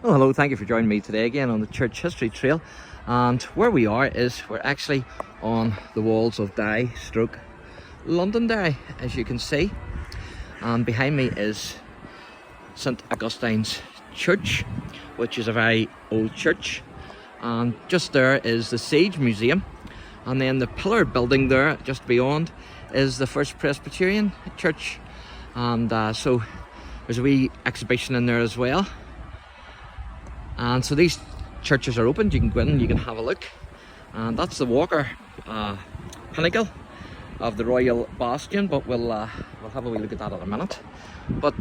Well, hello, thank you for joining me today again on the Church History Trail. And where we are is we're actually on the walls of Derry / Londonderry, as you can see. And behind me is St Augustine's Church, which is a very old church. And just there is the Siege Museum. And then the pillar building there just beyond is the First Presbyterian Church. And so there's a wee exhibition in there as well. And so these churches are open. You can go in and you can have a look. And that's the Walker pinnacle of the Royal Bastion, but we'll have a wee look at that in a minute. But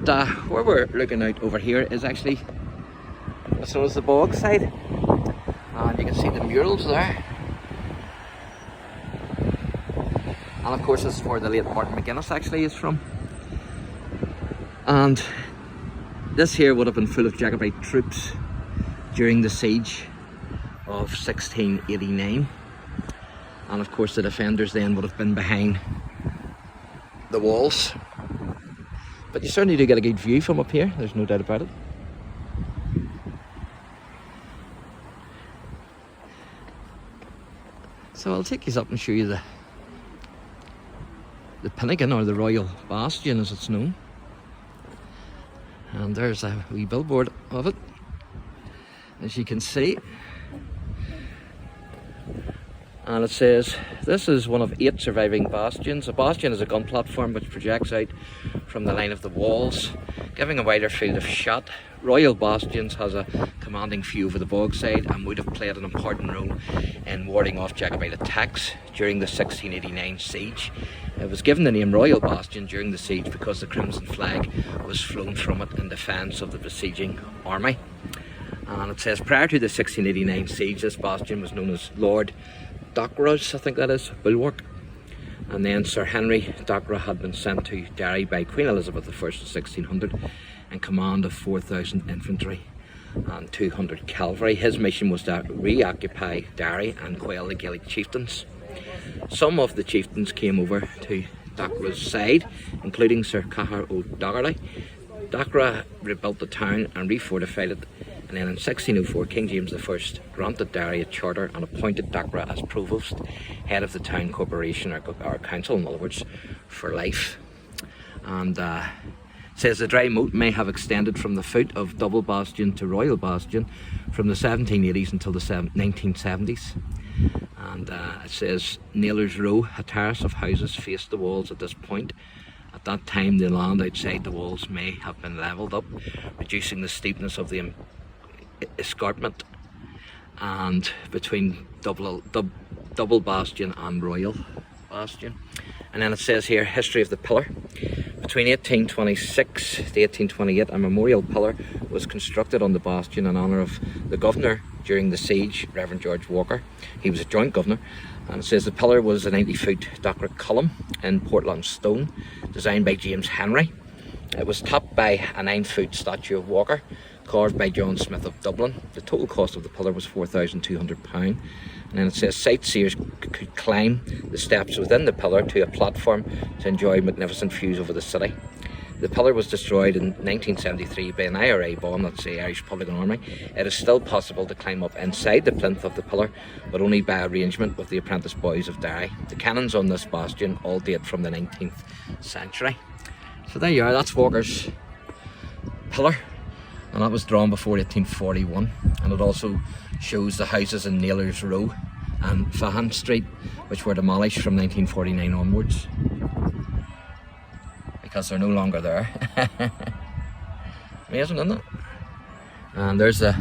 where we're looking out over here is actually what's known as the bog side. And you can see the murals there. And of course this is where the late Martin McGuinness actually is from. And this here would have been full of Jacobite troops during the siege of 1689, and of course the defenders then would have been behind the walls. But you certainly do get a good view from up here, there's no doubt about it. So I'll take you up and show you the Pinnacle, or the Royal Bastion as it's known. And there's a wee billboard of it, as you can see. And it says, this is one of 8 surviving bastions. A bastion is a gun platform which projects out from the line of the walls, giving a wider field of shot. Royal Bastions has a commanding view over the bog side and would have played an important role in warding off Jacobite attacks during the 1689 siege. It was given the name Royal Bastion during the siege because the crimson flag was flown from it in defence of the besieging army. And it says, prior to the 1689 siege, this bastion was known as Lord DERRYS, I think that is, bulwark. And then Sir Henry Dockwra had been sent to Derry by Queen Elizabeth I in 1600 in command of 4,000 infantry and 200 cavalry. His mission was to reoccupy Derry and quell the Gaelic chieftains. Some of the chieftains came over to Dockwra's side, including Sir Cahir O'Doherty. Dockwra rebuilt the town and refortified it, and then in 1604 King James I granted Derry a charter and appointed Dockwra as provost, head of the town corporation, or council in other words, for life. And says the dry moat may have extended from the foot of Double Bastion to Royal Bastion from the 1780s until the 1970s. And it says Naylor's Row, a terrace of houses, faced the walls at this point. At that time the land outside the walls may have been levelled up, reducing the steepness of the escarpment, and between Double Bastion and Royal Bastion. And then it says here, history of the pillar. Between 1826 to 1828, a memorial pillar was constructed on the bastion in honour of the governor during the siege, Reverend George Walker. He was a joint governor. And it says the pillar was a 90-foot Dockwra column in Portland stone, designed by James Henry. It was topped by a 9-foot statue of Walker, carved by John Smith of Dublin. The total cost of the pillar was £4,200. And then it says sightseers could climb the steps within the pillar to a platform to enjoy magnificent views over the city. The pillar was destroyed in 1973 by an IRA bomb, that's the Irish Republican Army. It is still possible to climb up inside the plinth of the pillar, but only by arrangement with the apprentice boys of Derry. The cannons on this bastion all date from the 19th century. So there you are, that's Walker's pillar, and that was drawn before 1841. And it also shows the houses in Naylor's Row and Fahan Street, which were demolished from 1949 onwards, because they're no longer there. Amazing, isn't it? And there's a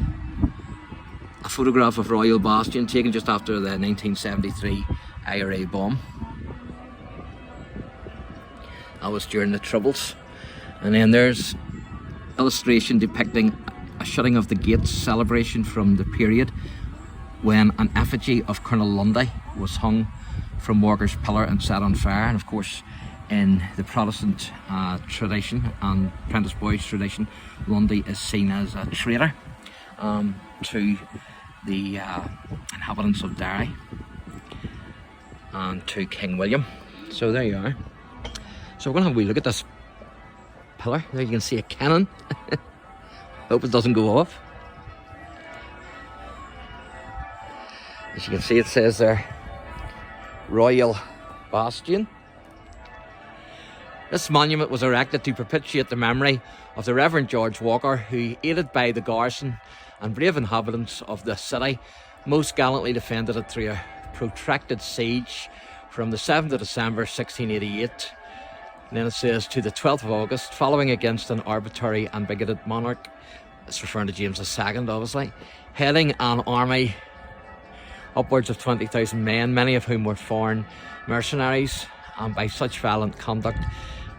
photograph of Royal Bastion taken just after the 1973 IRA bomb. That was during the Troubles. And then there's illustration depicting a shutting of the gates celebration from the period when an effigy of Colonel Lundy was hung from Walker's pillar and set on fire. And of course, in the Protestant tradition and apprentice boys tradition, Lundy is seen as a traitor to the inhabitants of Derry and to King William. So there you are. So we're going to have a wee look at this pillar. There you can see a cannon. Hope it doesn't go off. As you can see, it says there, Royal Bastion. This monument was erected to perpetuate the memory of the Reverend George Walker, who, aided by the garrison and brave inhabitants of the city, most gallantly defended it through a protracted siege from the 7th of December 1688. And then it says, to the 12th of August, following against an arbitrary and bigoted monarch. It's referring to James II, obviously, heading an army upwards of 20,000 men, many of whom were foreign mercenaries, and by such valiant conduct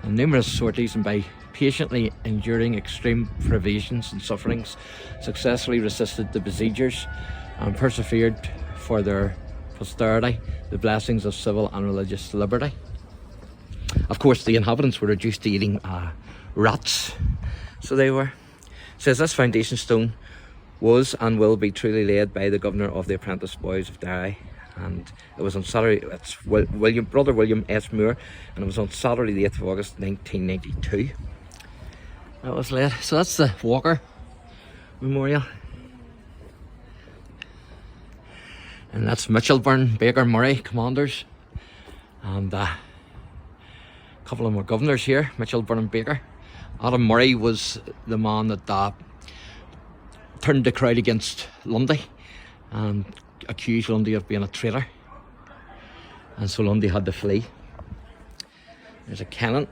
and numerous sorties, and by patiently enduring extreme privations and sufferings, successfully resisted the besiegers and persevered for their posterity the blessings of civil and religious liberty. Of course, the inhabitants were reduced to eating rats, so they were. It says this foundation stone was and will be truly laid by the governor of the apprentice boys of Derry, and it was on Saturday. It's Brother William S. Moore, and it was on Saturday the 8th of August 1992. That was laid. So that's the Walker Memorial, and that's Mitchelburn, Baker, Murray commanders, and a couple of them were governors here, Mitchelburn and Baker. Adam Murray was the man that turned the crowd against Lundy and accused Lundy of being a traitor, and so Lundy had to flee. There's a cannon.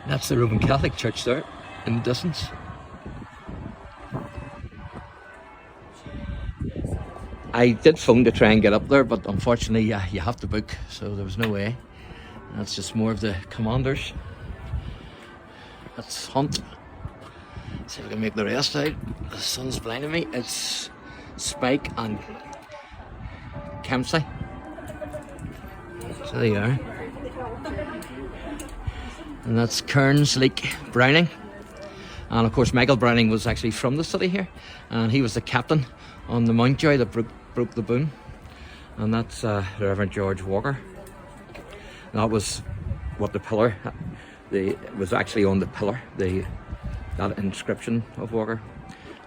That's the Roman Catholic Church there in the distance. I did phone to try and get up there, but unfortunately you have to book, so there was no way. That's just more of the commanders. That's Hunt. See if I can make the rest out. The sun's blinding me. It's Spike and Kempsey. So there you are. And that's Kearns Leak Browning. And of course Michael Browning was actually from the city here, and he was the captain on the Mountjoy that broke the boom. And that's Reverend George Walker. And that was what the pillar, it was actually on the pillar, that inscription of Walker,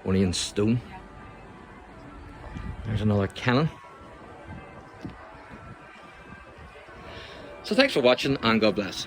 only in stone. There's another cannon. So thanks for watching, and God bless.